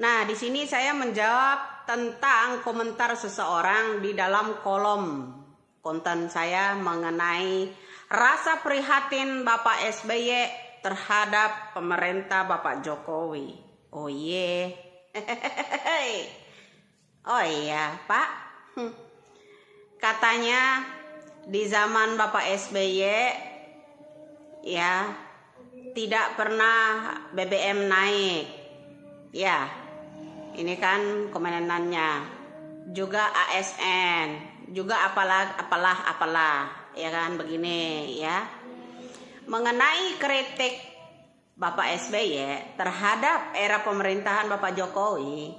Nah, di sini saya menjawab tentang komentar seseorang di dalam kolom konten saya mengenai rasa prihatin Bapak SBY terhadap pemerintah Bapak Jokowi. Oh iya, oh iya Pak, katanya di zaman Bapak SBY ya tidak pernah BBM naik. Ya, ini kan komenannya. Juga ASN, juga apalah, ya kan begini ya. Mengenai kritik Bapak SBY terhadap era pemerintahan Bapak Jokowi,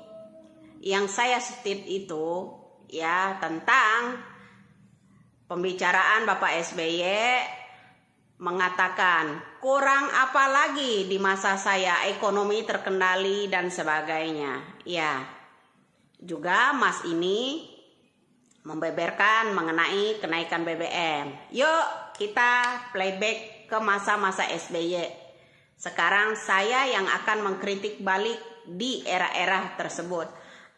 yang saya setip itu ya tentang pembicaraan Bapak SBY mengatakan kurang apa lagi di masa saya, ekonomi terkendali dan sebagainya. Ya, juga Mas ini membeberkan mengenai kenaikan BBM. Yuk kita playback ke masa-masa SBY. Sekarang saya yang akan mengkritik balik di era-era tersebut.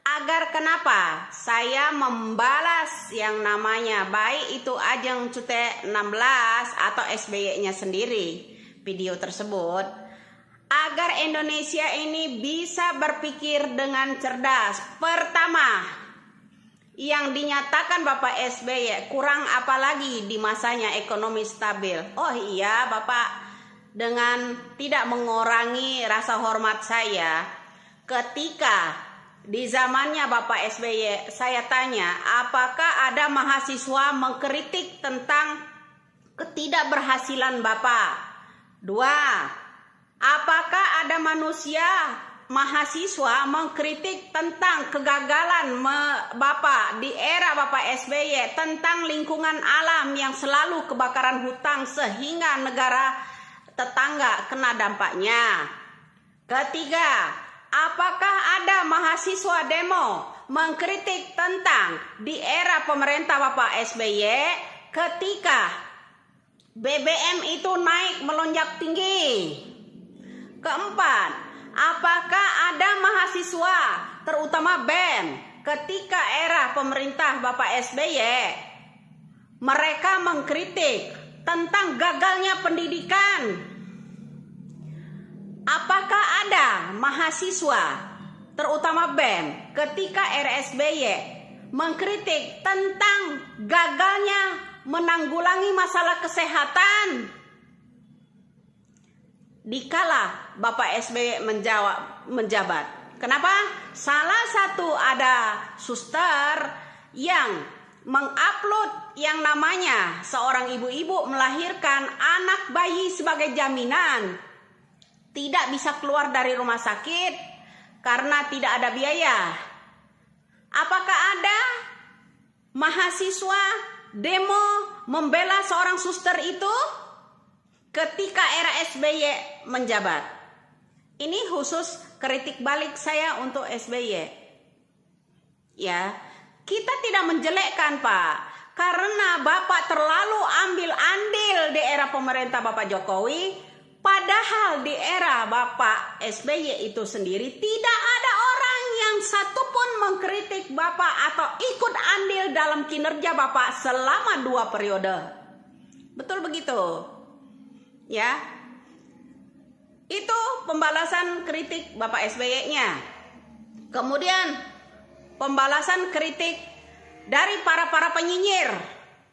Agar kenapa saya membalas yang namanya baik itu Ajeng Cute 16 atau SBY-nya sendiri video tersebut, agar Indonesia ini bisa berpikir dengan cerdas. Pertama, yang dinyatakan Bapak SBY kurang apalagi di masanya ekonomi stabil. Oh iya Bapak, dengan tidak mengurangi rasa hormat saya, ketika di zamannya Bapak SBY, saya tanya, apakah ada mahasiswa mengkritik tentang ketidakberhasilan Bapak? 2. Apakah ada mahasiswa mengkritik tentang kegagalan Bapak di era Bapak SBY tentang lingkungan alam yang selalu kebakaran hutan sehingga negara tetangga kena dampaknya? Ketiga, apakah ada mahasiswa demo mengkritik tentang di era pemerintah Bapak SBY ketika BBM itu naik melonjak tinggi? Keempat, apakah ada mahasiswa terutama BEM ketika era pemerintah Bapak SBY mereka mengkritik tentang gagalnya pendidikan? Apakah ada mahasiswa terutama BEM ketika era SBY mengkritik tentang gagalnya menanggulangi masalah kesehatan? Dikala Bapak SBY menjabat. Kenapa? Salah satu ada suster yang mengupload yang namanya seorang ibu-ibu melahirkan anak bayi sebagai jaminan, tidak bisa keluar dari rumah sakit karena tidak ada biaya. Apakah ada mahasiswa demo membela seorang suster itu ketika era SBY menjabat? Ini khusus kritik balik saya untuk SBY. Ya, kita tidak menjelekkan Pak, karena Bapak terlalu ambil andil di era pemerintah Bapak Jokowi. Padahal di era Bapak SBY itu sendiri tidak ada orang yang satupun mengkritik Bapak atau ikut andil dalam kinerja Bapak selama 2 periode. Betul begitu? Ya. Itu pembalasan kritik Bapak SBY-nya. Kemudian pembalasan kritik dari para penyinyir.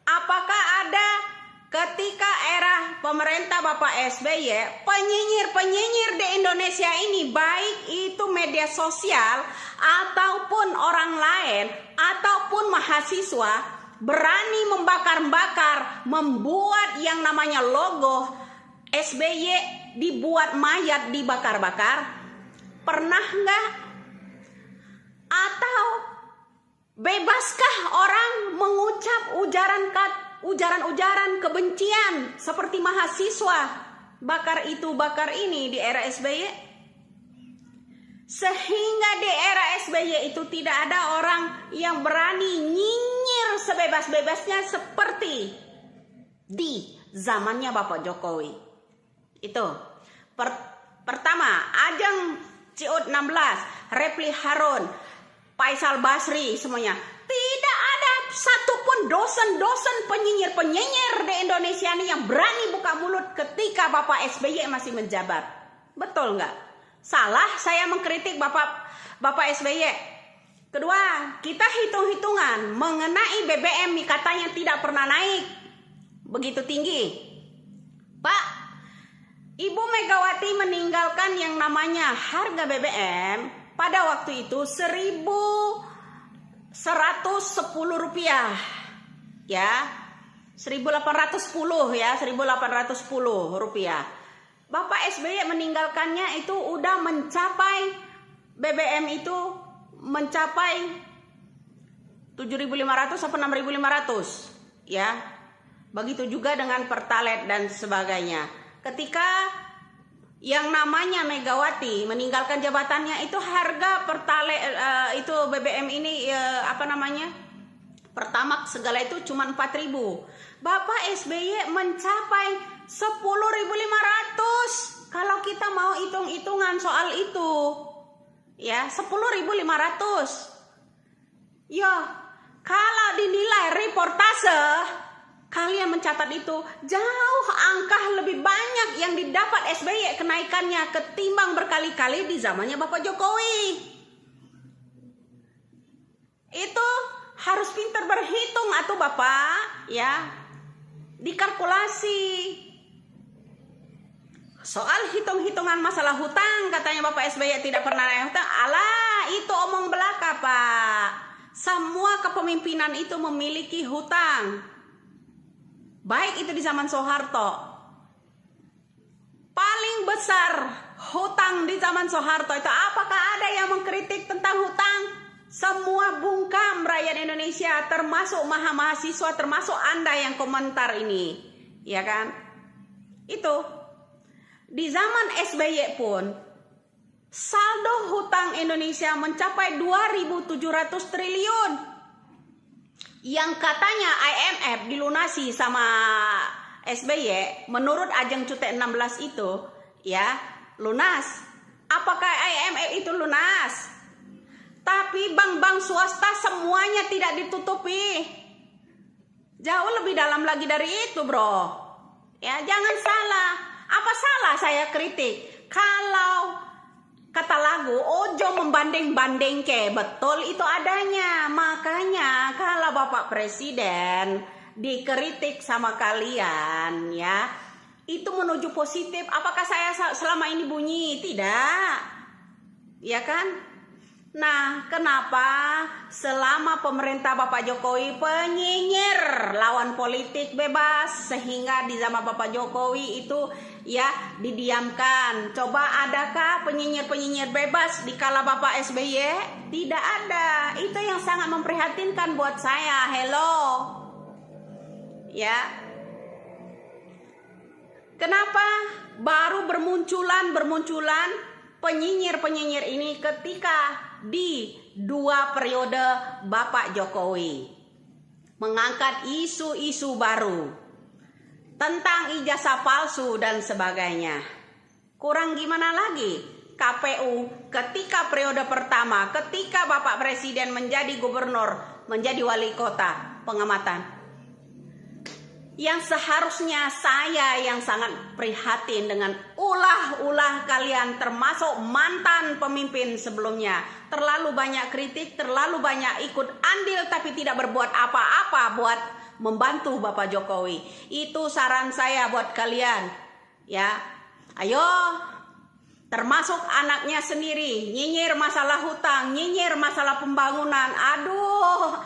Apakah ada ketika era pemerintah Bapak SBY, penyinyir di Indonesia ini, baik itu media sosial ataupun orang lain ataupun mahasiswa, berani membakar-bakar, membuat yang namanya logo SBY dibuat mayat dibakar-bakar? Pernah enggak? Atau bebaskah orang mengucap ujaran-ujaran kebencian seperti mahasiswa bakar itu bakar ini di era SBY? Sehingga di era SBY itu tidak ada orang yang berani nyinyir sebebas-bebasnya seperti di zamannya Bapak Jokowi. Itu pertama, Ajeng Ciut 16, Refli Harun, Faisal Basri, semuanya. Tidak ada satupun dosen-dosen penyinyir-penyinyir di Indonesia ini yang berani buka mulut ketika Bapak SBY masih menjabat. Betul nggak? Salah saya mengkritik Bapak SBY. Kedua, kita hitung-hitungan mengenai BBM katanya tidak pernah naik begitu tinggi. Pak, Ibu Megawati meninggalkan yang namanya harga BBM pada waktu itu 1.110 rupiah, ya, 1.810 ya, 1.810 rupiah. Bapak SBY meninggalkannya itu udah mencapai BBM itu mencapai 7.500 atau 6.500, ya. Begitu juga dengan Pertalite dan sebagainya. Ketika yang namanya Megawati meninggalkan jabatannya itu harga Pertalite itu BBM ini Pertamax segala itu cuma 4.000. Bapak SBY mencapai 10.500. Kalau kita mau hitung-hitungan soal itu, ya 10.500. Ya, kalau dinilai reportase, kalian mencatat itu jauh angka lebih banyak yang didapat SBY kenaikannya ketimbang berkali-kali di zamannya Bapak Jokowi. Itu harus pintar berhitung atau Bapak, ya, dikalkulasi. Soal hitung-hitungan masalah hutang, katanya Bapak SBY tidak pernah naik hutang. Alah, itu omong belaka, Pak. Semua kepemimpinan itu memiliki hutang. Baik itu di zaman Soeharto. Paling besar hutang di zaman Soeharto itu, apakah ada yang mengkritik tentang hutang? Semua bungkam rakyat Indonesia, termasuk mahasiswa, termasuk Anda yang komentar ini, ya kan? Itu di zaman SBY pun saldo hutang Indonesia mencapai 2.700 triliun. Yang katanya IMF dilunasi sama SBY, menurut Ajeng Cute 16 itu, ya, lunas. Apakah IMF itu lunas? Tapi bank-bank swasta semuanya tidak ditutupi. Jauh lebih dalam lagi dari itu, bro. Ya, jangan salah. Apa salah saya kritik? Kalau kata lagu, ojo membanding-banding ke, betul itu adanya. Makanya kalau Bapak Presiden dikritik sama kalian, ya, itu menuju positif. Apakah saya selama ini bunyi? Tidak, ya kan? Nah, kenapa selama pemerintah Bapak Jokowi penyinyir lawan politik bebas, sehingga di zaman Bapak Jokowi itu, ya, didiamkan. Coba adakah penyinyir-penyinyir bebas di kala Bapak SBY? Tidak ada. Itu yang sangat memprihatinkan buat saya. Hello, ya. Kenapa baru bermunculan penyinyir-penyinyir ini ketika di 2 periode Bapak Jokowi mengangkat isu-isu baru tentang ijazah palsu dan sebagainya? Kurang gimana lagi? KPU ketika periode pertama, ketika Bapak Presiden menjadi gubernur, menjadi wali kota, pengamatan. Yang seharusnya saya yang sangat prihatin dengan ulah-ulah kalian, termasuk mantan pemimpin sebelumnya. Terlalu banyak kritik, terlalu banyak ikut andil tapi tidak berbuat apa-apa buat membantu Bapak Jokowi. Itu saran saya buat kalian, ya. Ayo, termasuk anaknya sendiri, nyinyir masalah hutang, nyinyir masalah pembangunan. Aduh,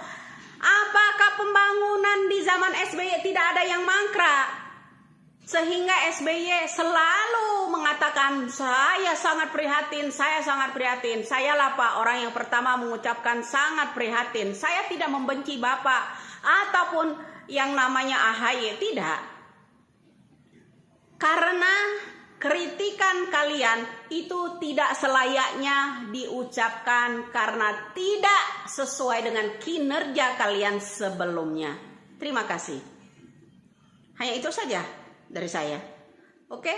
apakah pembangunan di zaman SBY tidak ada yang mangkrak? Sehingga SBY selalu mengatakan, saya sangat prihatin, saya sangat prihatin. Sayalah Pak orang yang pertama mengucapkan sangat prihatin. Saya tidak membenci Bapak ataupun yang namanya AHY, tidak. Karena kritikan kalian itu tidak selayaknya diucapkan karena tidak sesuai dengan kinerja kalian sebelumnya. Terima kasih. Hanya itu saja dari saya. Oke?